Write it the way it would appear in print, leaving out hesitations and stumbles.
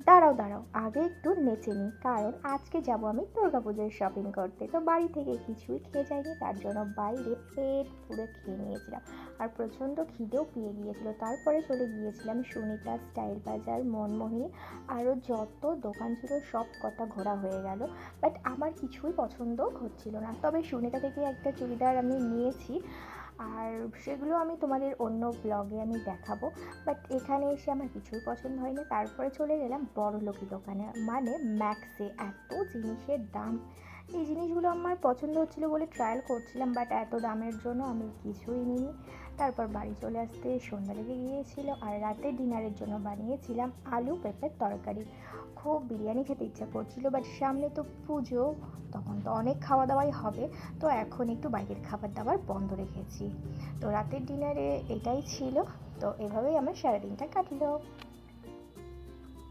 দাঁড়াও দাঁড়াও, আগে একটু নেচে নিই, কারণ আজকে যাব আমি দুর্গাপুজোর শপিং করতে। তো বাড়ি থেকে কিছুই খেয়ে যাইনি, তার জন্য বাইরে পেট পুরো খেয়ে নিয়েছিলাম। আর প্রচণ্ড খিদেও পেয়ে গিয়েছিল। তারপরে চলে গিয়েছিলাম সুনিতা, স্টাইল বাজার, মনমোহিনী, আরও যত দোকান ছিল সব কটা ঘোরা হয়ে গেল। বাট আমার কিছুই পছন্দ হচ্ছিল না। তবে সুনিতা থেকে একটা চুড়িদার আমি নিয়েছি, আর সেগুলো আমি তোমাদের অন্য ব্লগে আমি দেখাবো। বাট এখানে এসে আমার কিছুই পছন্দ হয়নি। তারপরে চলে গেলাম বড়লোকি দোকানে, মানে ম্যাক্সে। এত জিনিসের দাম, এই জিনিসগুলো আমার পছন্দ হচ্ছিলো বলে ট্রায়াল করছিলাম, বাট এত দামের জন্য আমি কিছুই নিইনি। তারপর বাড়ি চলে আসতে সন্ধ্যা লেগে গিয়েছিল, আর রাতের ডিনারের জন্য বানিয়েছিলাম আলু পেঁপের তরকারি। খুব বিরিয়ানি খেতে ইচ্ছা করছিল, বাট সামনে তো পুজো, তখন তো অনেক খাওয়া দাওয়াই হবে। তো এখন একটু বাইরের খাবার দাবার বন্ধ রেখেছি। তো রাতের ডিনারে এটাই ছিল। তো এভাবেই আমার সারাদিনটা কাটলো।